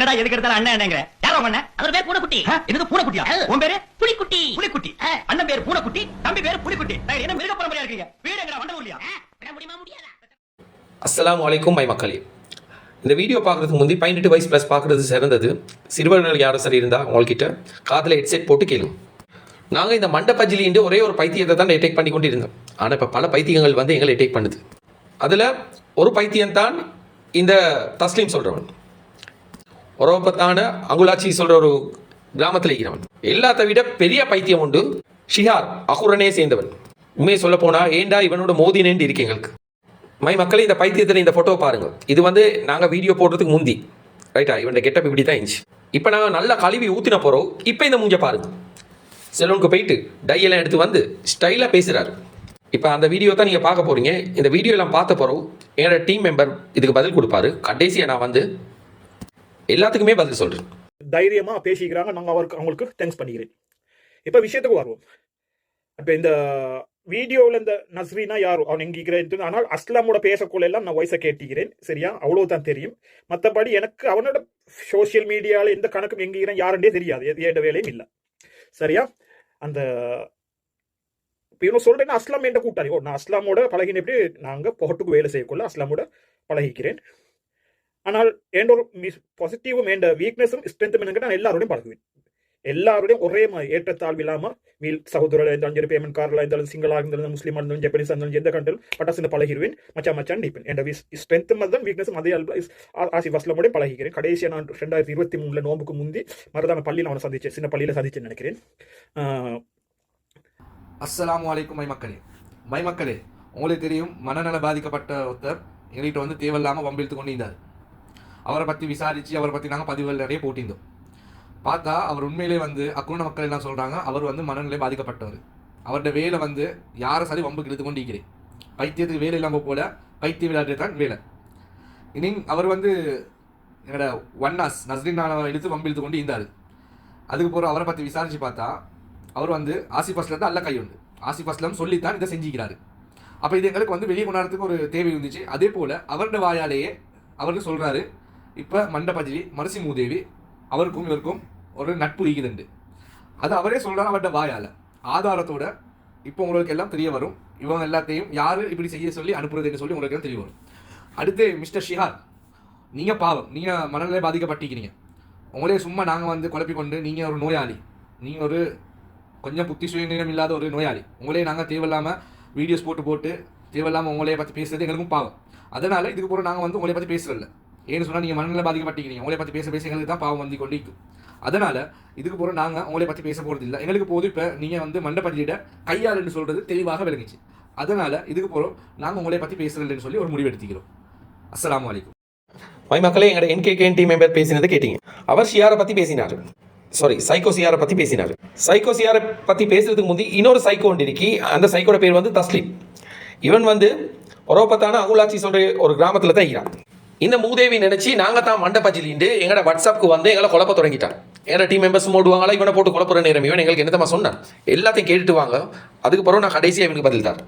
என்னடா எதுக்கு எடுத்தாலும் அண்ணன் என்னங்கிற? யாரோ பண்ண? அவர் பேர் பூனைக்குட்டி. என்னது பூனைக்குட்டியா? உன் பேரு புலிக்குட்டி. புலிக்குட்டி. அண்ணன் பேர் பூனைக்குட்டி, தம்பி பேர் புலிக்குட்டி. என்ன மிருக பரம்பரையா இருக்கீங்க? வீடு எங்கடா? வண்டவூர்லயா? விட முடியுமா முடியாதா? அஸ்ஸலாமு அலைக்கும் மை மக்களே. இந்த வீடியோ பார்க்குறதுக்கு முந்தி 18 வயசு ப்ளஸ் பார்க்குறது சிறந்தது. சிறுவர்கள் யாரும் சரி இருந்தால் உங்கள்கிட்ட காதில் ஹெட்செட் போட்டு கேளுங்க. நாங்கள் இந்த மண்டபஜிலின்ட்டு ஒரே ஒரு பைத்தியத்தை தான் டேக் பண்ணி கொண்டு இருந்தோம். ஆனால் இப்போ பல பைத்தியங்கள் வந்து எங்களை டேக் பண்ணுது. அதில் ஒரு பைத்தியம்தான் இந்த தஸ்லீம் சொல்கிறவன். ஒரோபத்தான அங்குலாச்சி சொல்கிற ஒரு கிராமத்தில் இருக்கிறவன். எல்லாத்த விட பெரிய பைத்தியம் உண்டு ஷிஹார் அகுரனே சேர்ந்தவன். உண்மையை சொல்ல போனால் ஏண்டா இவனோட மோதினேன்னு இருக்கு எங்களுக்கு. மை மக்களே, இந்த பைத்தியத்தில் இந்த ஃபோட்டோ பாருங்கள். இது வந்து நாங்கள் வீடியோ போடுறதுக்கு முந்தி ரைட்டா. இவன் கெட்டப் இப்படி தான் இருந்துச்சு. இப்போ நாங்கள் நல்லா கழுவி ஊற்றின போகிறோம். இப்போ இந்த மூஞ்ச பாருங்க. செலூனுக்கு போயிட்டு டையெல்லாம் எடுத்து வந்து ஸ்டைலாக பேசுகிறாரு. இப்போ அந்த வீடியோ தான் நீங்கள் பார்க்க போகிறீங்க. இந்த வீடியோ எல்லாம் பார்த்த போகிறோம் என்னோட டீம் மெம்பர் இதுக்கு பதில் கொடுப்பாரு. கடைசியாக நான் வந்து எல்லாத்துக்குமே பதில் சொல்கிறேன். தைரியமாக பேசிக்கிறாங்க. நாங்கள் அவங்களுக்கு தேங்க்ஸ் பண்ணிக்கிறேன். இப்போ விஷயத்துக்கு வருவோம். இப்போ இந்த வீடியோவில் இந்த நஸ்ரீனா யார் அவன் எங்கிக்கிறேன். ஆனால் அஸ்லாமோட பேசக்குள்ள எல்லாம் நான் வயசை கேட்டிக்கிறேன். சரியா? அவ்வளோதான் தெரியும். மற்றபடி எனக்கு அவனோட சோசியல் மீடியாவில் எந்த கணக்கும் எங்கிக்கிறேன் யாருன்றே தெரியாது. எந்த வேலையும் இல்லை. சரியா? அந்த இப்போ இவன் சொல்கிறேன்னா அஸ்லாம் என்ற கூட்டாளி. நான் அஸ்லாமோட பழகின எப்படி நாங்கள் போட்டுக்கு வேலை செய்யக்குள்ள அஸ்லாமோட பழகிக்கிறேன். ஆனால் எந்த ஒரு பாசிட்டிவும் எந்த வீக்னஸும் ஸ்ட்ரென்த்தும் என்னங்க நான் எல்லாரோடையும் பழகுவேன். எல்லாரோடையும் ஒரே மாதிரி ஏற்றத்தாழ்வு இல்லாமல் சகோதரர் இருந்தாலும் பேமெண்ட் காரில் இருந்தாலும் சிங்களாக இருந்தாலும் முஸ்லீமாக இருந்தாலும் ஜப்பனீஸ் இருந்தாலும் எந்த கண்டிலும் பட்டாசு பழகிடுவேன். மச்சான் டிப்பேன். என் ஸ்ட்ரென்த்தும் அதுதான் வீக்னஸும் அதே ஆசிஃப் அஸ்லாமோட பழகிக்கிறேன். கடைசியாக நான் 2023 நோம்புக்கு முந்தி மருதான பள்ளியில் அவனை சந்திச்சேன். சின்ன பள்ளியில் சந்திச்சேன்னு நினைக்கிறேன். அஸ்ஸலாமு அலைக்கும் மை மக்களே, உங்களுக்கு தெரியும் மனநல பாதிக்கப்பட்ட ஒருத்தர் எங்கள்கிட்ட வந்து தேவையில்லாமல் வம்பிழுத்து கொண்டு இருந்தார். அவரை பற்றி விசாரித்து அவரை பற்றி நாங்கள் பதிவுகள் நிறைய போட்டிருந்தோம். பார்த்தா அவர் உண்மையிலே வந்து அக்குன மக்கள் எல்லாம் சொல்கிறாங்க அவர் வந்து மனநிலை பாதிக்கப்பட்டவர். அவரோட வேலை வந்து யாரை சரி வம்புக்கு இழுத்து கொண்டு இருக்கிறேன். பைத்தியத்துக்கு வேலை இல்லாமல் போல பைத்திய விளையாட்டு தான் வேலை. இனி அவர் வந்து எங்களோட ஒன்னாஸ் நஸ்ரீனாவை இழுத்து வம்பு இழுத்து கொண்டு இருந்தார். அதுக்கு போகிற அவரை பற்றி விசாரித்து பார்த்தா அவர் வந்து ஆசிஃப் அஸ்லம் தான் அல்ல கை உண்டு. ஆசிஃப் அஸ்லம் சொல்லித்தான் இதை செஞ்சுக்கிறாரு. அப்போ இது எங்களுக்கு வந்து வெளியே கொண்டாடுறதுக்கு ஒரு தேவை இருந்துச்சு. அதே போல் அவரோட வாயாலேயே அவருக்கு சொல்கிறாரு, இப்போ மண்டபஜிலி மரசி மூதேவி அவருக்கும் இவருக்கும் ஒரு நட்பு ஈகுதுண்டு. அது அவரே சொல்கிறார் அவர்கிட்ட வாயால் ஆதாரத்தோட. இப்போ உங்களுக்கு எல்லாம் தெரிய வரும் இவங்க எல்லாத்தையும் யார் இப்படி செய்ய சொல்லி அனுப்புறதுன்னு சொல்லி உங்களுக்கு எல்லாம் தெரிய வரும். அடுத்து மிஸ்டர் ஷிஹார், நீங்கள் பாவம், நீங்கள் மனநிலை பாதிக்கப்பட்டிருக்கிறீங்க. உங்களே சும்மா நாங்கள் வந்து குழப்பிக்கொண்டு நீங்கள் ஒரு நோயாளி, நீங்கள் ஒரு கொஞ்சம் புத்தி சுயநீளம் இல்லாத ஒரு நோயாளி. உங்களே நாங்கள் தேவையில்லாமல் வீடியோஸ் போட்டு தேவையில்லாமல் உங்களைய பற்றி பேசுறது எங்களுக்கும் பாவம். அதனால் இதுக்கு போகிற நாங்கள் வந்து உங்களை பற்றி பேசுறதில்ல. ஏன்னு சொன்னால் நீங்கள் மனநிலை பாதிக்கப்பட்டிருக்கிறீங்க. உங்களை பற்றி பேச எங்களுக்கு தான் பாவம் வந்து கொண்டு இருக்கும். அதனால் இதுக்கு போகிற நாங்கள் உங்களை பற்றி பேச போகிறது இல்லை. எங்களுக்கு போது இப்போ நீங்கள் வந்து மண்டபஜிலிட கையாளுன்னு சொல்கிறது தெளிவாக விளங்குச்சு. அதனால் இதுக்கு போகிறோம் நாங்கள் உங்களை பற்றி பேசுறதில்லைன்னு சொல்லி ஒரு முடிவு எடுத்துக்கிறோம். அஸ்ஸலாமு அலைக்கும். மை மக்களே, எங்களோட NKKN டீம் மெம்பர் பேசினதை கேட்டீங்க. அவர் ஷியாரை பற்றி பேசினார். சைக்கோ சியாரை பற்றி பேசினார். சைக்கோ சியாரை பற்றி பேசுறதுக்கு முந்தி இன்னொரு சைக்கோ ஒன்று இருக்கி. அந்த சைக்கோட பேர் வந்து தஸ்லீம். இவன் வந்து ஒரோபத்தான அங்குலாச்சி சொல்கிற ஒரு கிராமத்தில் தான் இருக்கிறான். இந்த மூதேவி நினைச்சு நாங்கள் தான் மண்டபஜிலிண்டு எங்களோட வாட்ஸ்அப்புக்கு வந்து எங்களை குழப்ப தொடங்கிட்டான். எங்களோட டீம் மெம்பர்ஸ் ஓடுவாங்களா இவனை போட்டு குழப்புற நேரம் இவன் எங்களுக்கு என்னத்தமா சொன்னான். எல்லாத்தையும் கேட்டுட்டு வாங்க. அதுக்கு பிறகு நான் கடைசியாக இவனுக்கு பதில் தரேன்.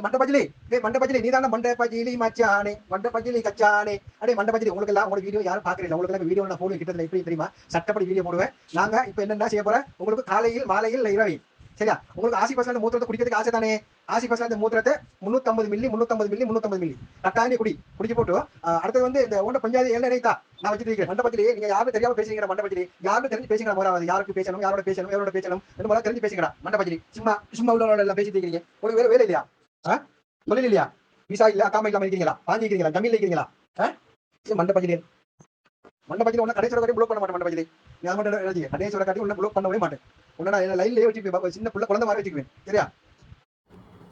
மண்டபஜிலி நீதான மண்டபஜிலி மச்சானே மண்டபஜிலி கச்சானே அடே மண்டபஜிலி. உங்களுக்கு எல்லாம் உங்க வீடியோ யாரும் பாக்குறீங்க. உங்களுக்கு எல்லாம் வீடியோ நான் போடுவேன். கிட்டத்தட்ட எப்படி தெரியுமா? சட்டப்படி வீடியோ போடுவேன். நாங்க இப்ப என்ன செய்ய போறேன்? உங்களுக்கு காலையில் மாலையில் இரவு. சரியா? உங்களுக்கு ஆசிஃப் அஸ்லாம் மூத்திரத்தை குடிக்கிறதுக்கு ஆசை தானே? ஆசிஃப் அஸ்லாம் மூத்திரத்தை 350 மில்லி கட்டாயி குடிச்சு போட்டு அடுத்தது வந்து இந்த ஒன்றை பஞ்சாயத்து ஏழை நினைத்தா நான் வச்சுருக்கேன். மண்டபத்திலே நீங்க யாரும் தெரியாம பேசுறீங்க. மண்டபத்திலே யாரும் தெரிஞ்சு பேசுகிற போறாது. யாருக்கு பேசணும், யாரோட பேசணும் இந்த மாதிரி தெரிஞ்சு பேசுகிறா. மண்டபத்திலே சும்மா உள்ளவரோட எல்லாம் பேசிட்டு இருக்கிறீங்க. உங்களுக்கு வேற வேலை இல்லையா? தொழில் இல்லையா? விசா இல்ல, அக்காம இல்லாம இருக்கீங்களா? வாங்கி இருக்கிறீங்களா? ஜமீன் இருக்கிறீங்களா? மண்டபத்திலே ஒன்னும் கடைசியோட காட்டி ப்ளோக் பண்ண மாட்டேன். மண்டபத்திலே நான் மட்டும் கடைசியோட காட்டி ஒன்னும் ப்ளோக் பண்ணவே மாட்டேன். உன்ன நான் லைன்லேயே வச்சுக்குவேன். சின்ன குழந்தை மாதிரி வச்சுக்குவேன். சரியா?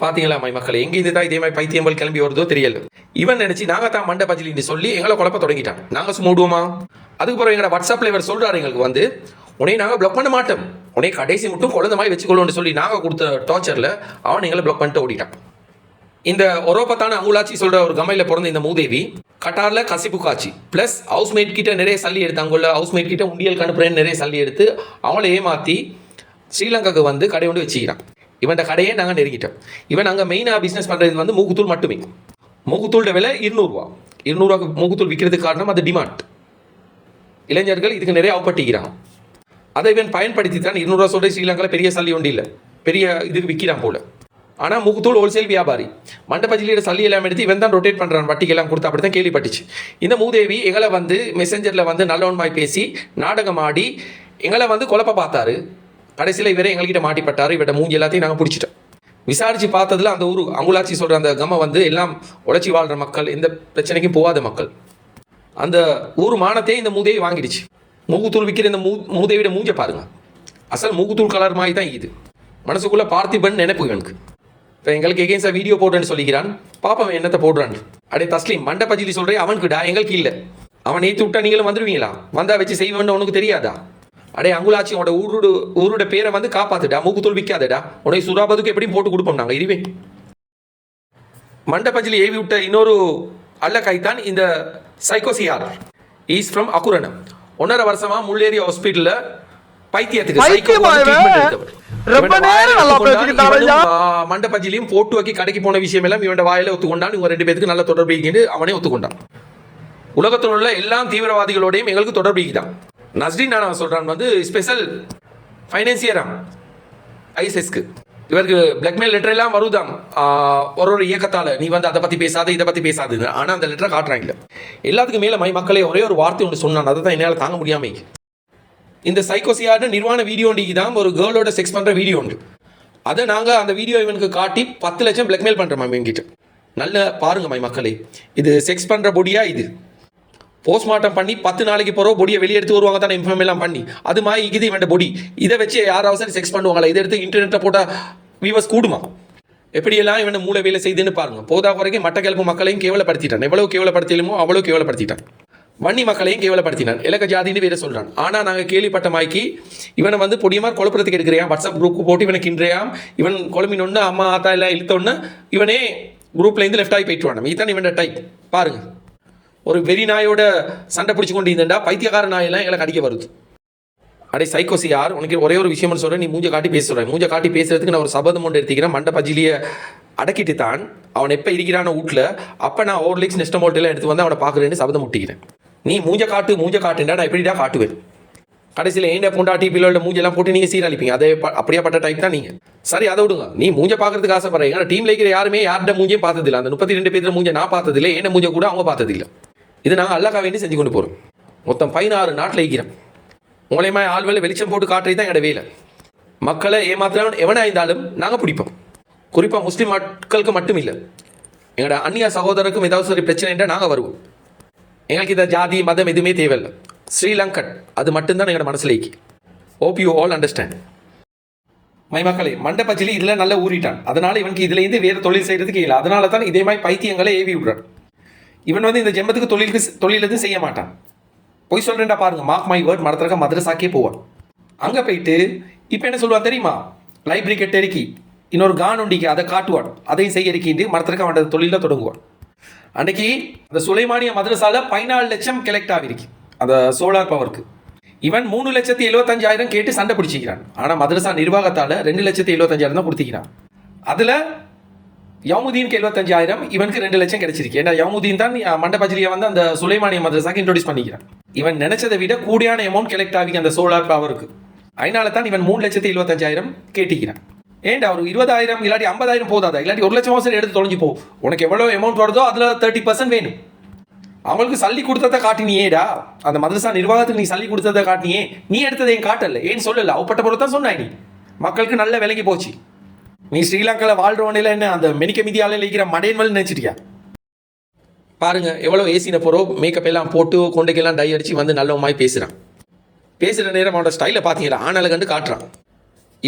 பார்த்தீங்களா மை மக்கள், எங்கே இது தான் இதே மாதிரி பைத்தியம்பல் கிளம்பி வருதோ தெரியல. இவன் நினைச்சு நாங்கள் தான் மண்டபஜிலின்னு சொல்லி எங்களை குழப்ப தொடங்கிட்டான். நாங்கள் சும்மா விடுவோமா? அதுக்கு பிறகு எங்களோட வாட்ஸ்அப்பில் இவர் சொல்கிறாரு எங்களுக்கு வந்து உன்னை நாங்கள் பிளாக் பண்ண மாட்டோம், உன்னை கடைசி மட்டும் குழந்தை மாதிரி வச்சுக்கொள்ளுன்னு சொல்லி நாங்கள் கொடுத்த டார்ச்சரில் அவன் எங்களை பிளாக் பண்ணிட்டு ஓடிட்டான். இந்த ஒரோபத்தான அங்குலாச்சி சொல்கிற ஒரு கமையில் பிறந்த இந்த மூதேவி கட்டாரில் கசிப்பு காட்சி ப்ளஸ் ஹவுஸ்மேட் கிட்ட நிறைய சல்லி எடுத்து அங்குள்ள ஹவுஸ்மேட் கிட்ட உண்டியல் கணுப்புறேன்னு நிறைய சல்லி எடுத்து அவங்கள ஏமாற்றி ஸ்ரீலங்காவுக்கு வந்து கடை கொண்டு வச்சுக்கிறான். இவன் கடையை நாங்கள் நெருங்கிட்டோம். இவன் நாங்கள் மெயினாக பிஸ்னஸ் பண்ணுறது வந்து மூக்குத்தூள் மட்டுமே. மூக்குத்தூளோட விலை 200 ரூபா. 200 ரூபாய்க்கு மூக்குத்தூள் விற்கிறதுக்கு காரணம் அது டிமாண்ட். இளைஞர்கள் இதுக்கு நிறைய அவப்பட்டிக்கிறாங்க. அதை இவன் பயன்படுத்தி தான் 200 ரூபா சொல்ற ஸ்ரீலங்காவில் பெரிய சல்லி ஒன்று இல்லை, பெரிய இதுக்கு விற்கிறான் போல. ஆனால் முகுத்தூள் ஹோல்சேல் வியாபாரி மண்டபஜிலியோட சல்லி எல்லாம் எடுத்து இவன் தான் ரொட்டேட் பண்ணுறான், வட்டிக்கெல்லாம் கொடுத்து அப்படி தான் கேள்விப்பட்டுச்சு. இந்த மூதேவி எங்களை வந்து மெசஞ்சரில் வந்து நல்லவன்மாய் பேசி நாடகம் ஆடி எங்களை வந்து குழப்ப பார்த்தாரு. கடைசியில் இவரே எங்கள்கிட்ட மாட்டிப்பட்டார். இவரோட மூஞ்சி எல்லாத்தையும் நாங்கள் பிடிச்சிட்டோம். விசாரித்து பார்த்ததுல அந்த ஊர் அங்குலாச்சி சொல்கிற அந்த கம்மை வந்து எல்லாம் உழைச்சி வாழ்கிற மக்கள், எந்த பிரச்சனைக்கும் போகாத மக்கள். அந்த ஊர் மானத்தையே இந்த மூதேவி வாங்கிடுச்சு. மூக்குத்தூள் விற்கிற இந்த மூதேவியோட மூஞ்ச பாருங்க, அசல் மூக்குத்தூள் கலர் மாதிரி தான் இது. மனசுக்குள்ளே பார்த்திபன் நினைப்பு எனக்கு. இப்போ எங்களுக்கு எகேன்ஸ்டாக வீடியோ போடுறேன்னு சொல்லிக்கிறான், பாப்பா என்னத்தை போடுறான்னு. அடே தஸ்லீம் மண்டபஜிலி சொல்கிறேன், அவனுக்குடா எங்களுக்கு இல்லை. அவன் ஏற்றி விட்டா நீங்களும் வந்துடுவீங்களா? வந்தா வச்சு செய்வேன்னு உனக்கு தெரியாதா? அடே அங்குலாச்சி உன்னோட ஊரோட பேரை வந்து காப்பாத்துடா, மூக்குத்தூள் விற்காதடா, உனக்கு சுறாபதுக்கு எப்படியும் போட்டு கொடுப்போம் நாங்கள். இதுவே மண்டபஜிலி ஏவி விட்ட இன்னொரு அல்லக்காய்த்தான் இந்த சைக்கோசியார். Is from அக்குரணம். 1.5 வருஷமா முள்ளேரி ஹாஸ்பிட்டல்ல பைத்தியத்துக்கு மண்டபஜிலையும் போட்டு வைக்கி கடைக்கு போன விஷயம் எல்லாம் இவன் வாயில ஒத்துக்கொண்டான். இவங்க 2 பேருக்கு நல்ல தொடர்பு இருக்குன்னு அவனே ஒத்துக்கொண்டான். உலகத்தில் உள்ள எல்லா தீவிரவாதிகளோடையும் எங்களுக்கு தொடர்பு இருக்குதான். நஸ்ரீன் நான் சொல்றான் வந்து ஸ்பெஷல் ஃபைனான்சியரா ஐஎஸ்எஸ்க்கு. இவருக்கு பிளாக்மெயில் லெட்டர் எல்லாம் வருதாம் ஒரு இயக்கத்தால், நீ வந்து அதை பற்றி பேசாத இதை பற்றி பேசாதுன்னு. ஆனால் அந்த லெட்டரை காட்டுறாங்க. எல்லாத்துக்கும் மேலே மக்களே ஒரே ஒரு வார்த்தை ஒன்று சொன்னான், அதை தான் என்னால் தாங்க முடியாம. இந்த சைக்கோசியார்டு நிர்வாண வீடியோ ஒன்றைக்கு தான் ஒரு கேர்ளோட செக்ஸ் பண்ணுற வீடியோ உண்டு. அதை நாங்கள் அந்த வீடியோ இவனுக்கு காட்டி 10 லட்சம் பிளாக்மெயில் பண்ணுறோம் இவங்கிட்ட. நல்ல பாருங்க மக்களே, இது செக்ஸ் பண்ணுற பொடியா? இது போஸ்ட்மார்ட்டம் பண்ணி 10 நாளைக்கு போகிறோம் பொடியை வெளியே எடுத்து வருவாங்க தானே, இன்ஃபார்ம் எல்லாம் பண்ணி. அது மாதிரி இது இவன் பொடி. இதை வச்சு யாராவது செக்ஸ் பண்ணுவாங்களா? இதை எடுத்து இன்டர்நெட்டில் போட்டால் வியூவர்ஸ் கூடுமா? எப்படியெல்லாம் இவனை மூளை வேலை செய்துன்னு பாருங்க. போதா குறைக்கும் மட்டக்கிழப்பு மக்களையும் கேவலப்படுத்திட்டான். எவ்வளவு கேவலப்படுத்தலுமோ அவ்வளோ கேவலப்படுத்திட்டான். வன்னி மக்களையும் கேவலப்படுத்தினான். இலக்க ஜாதின்னு வேற சொல்கிறான். ஆனால் நாங்கள் கேள்விப்பட்ட மாய்க்கு இவனை வந்து பொடியமாக குழப்பறதுக்கு எடுக்கிறியான். வாட்ஸ்அப் குரூப் போட்டு இவனை கின்றையாம். இவன் குழம்பினொன்று அம்மா ஆத்தா எல்லாம் இழுத்தோன்னு இவனே குரூப்லேருந்து லெஃப்ட் ஆகி போயிட்டு வான். இதுதான் இவன் டைப் பாருங்க. ஒரு வெறி நாயோட சண்டை பிடிச்சி கொண்டு இருந்தா பைத்தியக்கார நாயெல்லாம் எங்களை கடிக்க வருது. அடே சைக்கோசியார், உனக்கு ஒரே ஒரு விஷயம்னு சொல்கிறேன், நீ மூஞ்ச காட்டி பேச சொல்கிறேன். மூஞ்ச காட்டி பேசுறதுக்கு நான் ஒரு சபதம் ஒன்று எடுத்துக்கிறேன். மண்டபஜிலியை அடக்கிட்டு தான் அவன் எப்போ இருக்கிறான வீட்டில் அப்போ நான் ஓவர்லிக்ஸ் நெஸ்டமோட்டெல்லாம் எடுத்து வந்து அவனை பார்க்குறேன்னு சபதம் முட்டிக்கிறேன். நீ மூஞ்ச காட்டுண்டா நான் எப்படிடா காட்டுவேன்? கடைசியில் ஏண்ட பொண்டாட்டி பிள்ளோட மூஞ்செல்லாம் போட்டு நீங்கள் சீரழிப்பீங்க. அதே அப்படியாப்பட்ட டைப் தான் நீங்கள். சரி, அதை விடுங்க. நீ மூஞ்ச பார்க்கறதுக்கு ஆசைப்படுறீங்க. ஆனால் டீமில் இருக்கிற யாருமே யார்கிட்ட மூஞ்சையும் பார்த்ததில்லை. அந்த 32 பேர் மூஞ்ச நான் பார்த்ததில்லை, என்ன மூஞ்ச கூட அவங்க பார்த்ததில்லை. இது நாங்கள் அல்லாக்கா வேண்டி செஞ்சு கொண்டு போகிறோம். மொத்தம் 16 நாட்டில் இருக்கிறோம். மூலயமா ஆள்வேலை வெளிச்சம் போட்டு காட்டுறது தான் எங்களோட வேலை. மக்களை ஏமாத்திரம் எவனாக இருந்தாலும் நாங்கள் பிடிப்போம். குறிப்பாக முஸ்லீம் மக்களுக்கு மட்டும் இல்லை, எங்களோட அந்நிய சகோதரருக்கும் ஏதாவது சரி பிரச்சனைன்றா நாங்கள் வருவோம். எங்களுக்கு இந்த ஜாதி மதம் எதுவுமே தேவையில்லை. ஸ்ரீலங்கன் அது மட்டும்தான் எங்களோட மனசில் இருக்கு. Hope you all understand. My மக்களே, மண்டபஜிலி இதில் நல்லா ஊறிட்டான். அதனால இவனுக்கு இதுலேருந்து வேறு தொழில் செய்கிறதுக்கு இல்லை. அதனால தான் இதே மாதிரி பைத்தியங்களை ஏவி விடுறான். இவன் வந்து இந்த ஜென்மத்துக்கு தொழில் எதுவும் செய்ய மாட்டான். போய் சொல்கிறேன்டா பாருங்க, மார்க் மை வேர்ட், மரத்திறக்க மதரசாக்கே போவான். அங்கே போயிட்டு இப்போ என்ன சொல்லுவான் தெரியுமா? லைப்ரரி கெட்ட இறக்கி இன்னொரு கான் உண்டிக்கு அதை காட்டுவான். அதையும் செய்ய இருக்கிட்டு மரத்திறக்க அவன் தொழிலில் தொடங்குவான். அன்றைக்கி அந்த சுலைமானிய மதரசால 14 லட்சம் கலெக்ட் ஆகிருக்கு அந்த சோலார் பவருக்கு. இவன் 3,75,000 கேட்டு சண்டை பிடிச்சிக்கிறான். ஆனால் மதரசா நிர்வாகத்தால் 2,75,000 தான் கொடுத்திக்கிறான். அதில் யமுதீனுக்கு 75,000, இவனுக்கு 2 லட்சம் கிடைச்சிருக்கு. ஏன்னா யமுதீன் தான் மண்டபஜிலியை வந்து அந்த சுலைமானிய மதரசாக்கு இன்ட்ரோடியூஸ் பண்ணிக்கிறான். இவன் நினைச்சதை விட கூடியான அமௌண்ட் கலெக்ட் ஆகி அந்த சோலார் பவருக்கு. அதனால தான் இவன் 3,75,000 கேட்டிக்கிறான். ஏன்டா ஒரு 20,000 இல்லாட்டி 50,000 போதாதா? இல்லாட்டி 1 லட்சம் எடுத்து தொலைஞ்சு போ. உனக்கு எவ்வளோ அமௌண்ட் வருதோ அதில் 30% வேணும். அவங்களுக்கு சல்லி கொடுத்ததை காட்டினியேடா. அந்த மதரசா நிர்வாகத்துக்கு நீ சல்லி கொடுத்ததை காட்டினியே, நீ எடுத்ததை ஏன் காட்டல? ஏன்னு சொல்லல? அவப்பட்ட பொருள் தான் சொன்னாய். நீ மக்களுக்கு நல்ல விலைக்கு போச்சு. நீ ஸ்ரீலங்காவில் வாழ்றவனையில என்ன அந்த மெனிக்க மிதியால இருக்கிற மடையன்மல் நினைச்சிட்டியா? பாருங்க எவ்வளோ ஏசின போகிறோம், மேக்கப் எல்லாம் போட்டு கொண்டைக்கெல்லாம் டை அடிச்சு வந்து நல்லவமாய் பேசுகிறான். பேசுகிற நேரம் அவனோட ஸ்டைலை பார்த்தீங்களா? ஆனால கண்டு காட்டுறான்.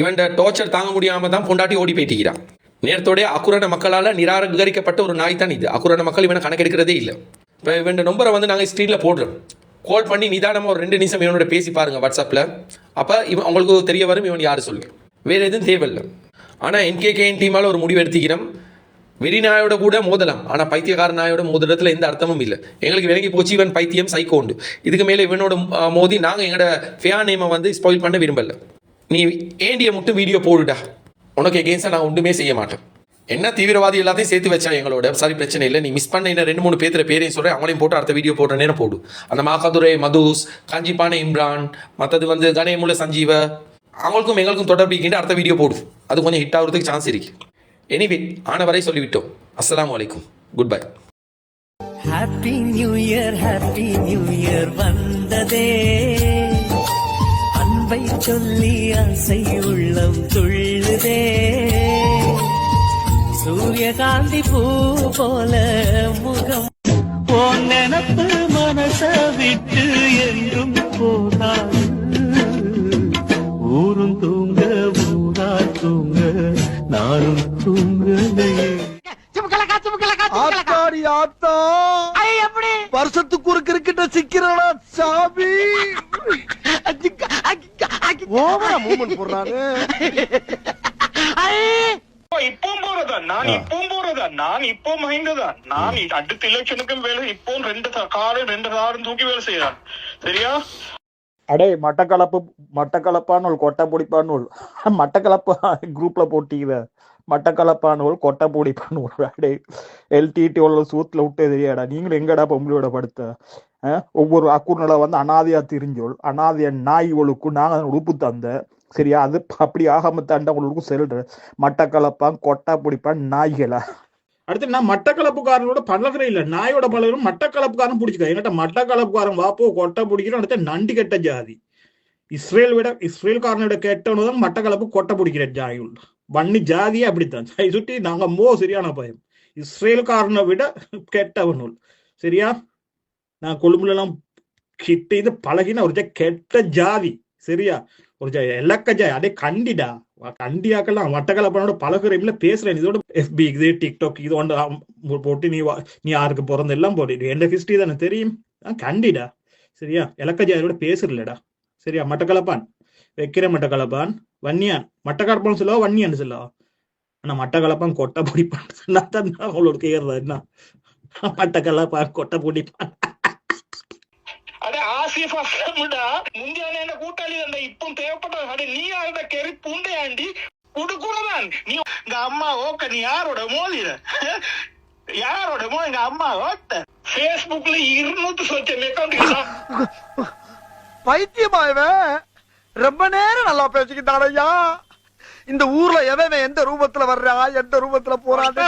இவன் டார்ச்சர் தாங்க முடியாமல் தான் பொண்டாட்டி ஓடி போயிட்டிக்கிறான். நேரத்தோடைய அக்குரண மக்களால் நிராகரிக்கப்பட்ட ஒரு நாய் தான் இது. அக்குரண மக்கள் இவனை கணக்கெடுக்கிறதே இல்லை. இப்போ இவன் நம்பரை வந்து நாங்கள் ஸ்க்ரீனில் போடுறோம். கால் பண்ணி நிதானமாக ஒரு 2 நிமிஷம் இவனோட பேசி பாருங்கள் வாட்ஸ்அப்பில். அப்போ இவன் உங்களுக்கு தெரிய வரும் இவன் யார் சொல்லு. வேறு எதுவும் தேவையில்லை. ஆனால் என்கேகேஎன் டீமால் ஒரு முடிவு எடுத்துக்கிறோம். வெறி நாயோட கூட மோதலாம், ஆனால் பைத்தியக்கார நாயோட மோதுறதுல எந்த அர்த்தமும் இல்லை. எங்களுக்கு விலகி போச்சு இவன் பைத்தியம் சைக்கோ உண்டு. இதுக்கு மேலே இவனோட மோதி நாங்கள் எங்களோட ஃபேன் நேமை வந்து ஸ்பாயில் பண்ண விரும்பல. நீ ஏண்டியை மட்டும் வீடியோ போடுடா, உனக்கு எகெயின்ஸ்டாக நான் ஒன்றுமே செய்ய மாட்டேன். என்ன தீவிரவாதி எல்லாத்தையும் சேர்த்து வச்சா எங்களோட சரி பிரச்சனை இல்லை. நீ மிஸ் பண்ண இன்னும் 2-3 பேர் பேரையும் சொல்கிறேன், அவங்களையும் போட்டு அடுத்த வீடியோ போடுற நேரம் போடு. அந்த மாகாதுரை மதுஸ், காஞ்சிப்பான இம்ரான், மற்றது வந்து கணேமுல சஞ்சீவ, அவங்களுக்கும் எங்களுக்கும் தொடர்பிக்கிட்டு அடுத்த வீடியோ போடு. அது கொஞ்சம் ஹிட் ஆகிறதுக்கு சான்ஸ் இருக்கு. எனிவே ஆன வரை சொல்லிவிட்டோம். அஸ்ஸலாமு அலைக்கும், good bye. Happy new year வந்ததே, அன்பை சொல்லி ஆசை உள்ளம் துள்ளுதே, சூரியகாந்தி பூ போல முகம் போன் நினப்பு மனச விட்டு என்றும் போகாது, ஊரும் தூங்க ஊரா தூங்க நானும் தூங்கலையே. ஆத்தாடி ஆத்தா, வருஷத்துக்கு ஒரு கிரிக்கெட்ட சிக்கிறடா சாமி. ஓவரா மூமெண்ட் போடுறானே. இப்பவும் போறதான் நான் இப்போ மகிழ்ந்ததான். நான் அடுத்த எலெக்ஷனுக்கும் வேலை இப்போ 2 காரும் தூக்கி வேலை செய்யறான். சரியா? அடே மட்டக்களப்பான ஒரு கொட்டை பிடிப்பான்னு மட்டக்களப்பா குரூப்ல போட்டிக்குத மட்டக்களப்பான ஒரு கொட்டை பிடிப்பான்னு அடே எல்டிடி உள்ள சூத்துல விட்டே தெரியாடா. நீங்களும் எங்கடா பொம்பளையோட படுத்த ஒவ்வொரு அக்குர்னல வந்து அனாதையா திரிஞ்சோள், அனாதைய நாய் ஒழுக்கும் நாங்க உடுப்பு தந்த. சரியா? அது அப்படி ஆகாம தாண்டா உங்களுக்கு செல்ற மட்டக்களப்பான் கொட்டை பிடிப்பான் நாய்களா. அடுத்து நான் மட்டக்களப்புக்காரனோட பழகிறே இல்லை, நாயோட பழகிறோம். மட்டக்களப்புக்காரன் பிடிச்சிக்க என்கிட்ட மட்டக்களப்புக்காரன் வாப்போ கொட்டை பிடிக்கிறோம். அடுத்த நண்டி கெட்ட ஜாதி. இஸ்ரேல்காரனோட கெட்டவனதான் மட்டக்களப்பு கொட்டை பிடிக்கிற ஜாயுள் வன்னி ஜாதியே அப்படித்தான். சுட்டி நாங்க சரியான பயம். இஸ்ரேல்காரனை விட கெட்டவனுள். சரியா? நான் கொழும்புல எல்லாம் கிட்ட இது பழகின ஒரு கெட்ட ஜாதி. சரியா? ஒரு எல்லக்க ஜாதி. அதே கண்டிடா கண்டியாக்கெல்லாம் மட்டக்களப்பனோட பழகுறீங்கள பேசுறேன். இதோட FB இது டிக்டாக் இது ஒன்று போட்டு நீ யாருக்கு பிறந்த எல்லாம் போட்டு எந்த ஹிஸ்டரி தானே தெரியும். கண்டிடா. சரியா? எலக்க ஜாதியோட பேசுறலடா. சரியா? மட்டக்களப்பான் வைக்கிற மட்டக்களப்பான் வன்னியான் மட்டக்களப்பான் சொல்லுவா வன்னியான்னு சொல்லுவா. ஆனா மட்டக்களப்பான் கொட்டை பிடிப்பான் தான் அவங்களோட கேக்குறதா என்ன? மட்டக்களப்பான் கொட்டை பிடிப்பான். அடே ஆசிஃப் அஸ்லம்டா முந்தியான என்ன கூட்டாளி அந்த இப்போ தேவைப்பட்ட அடே நீ யாரோட கெரி பூண்டையாண்டி குடுக்குறதான். நீ எங்க அம்மா ஓக்க நீ யாரோட மோதிர எங்க அம்மா ஓட்ட Facebookல 200 சொச்சம் அக்கௌண்ட் பைத்தியமாயவன் ரொம்ப நேரம் நல்லா பேசிக்கிட்டானையா. இந்த ஊர்ல எவன் எந்த ரூபத்துல வர்றா எந்த ரூபத்துல போறான்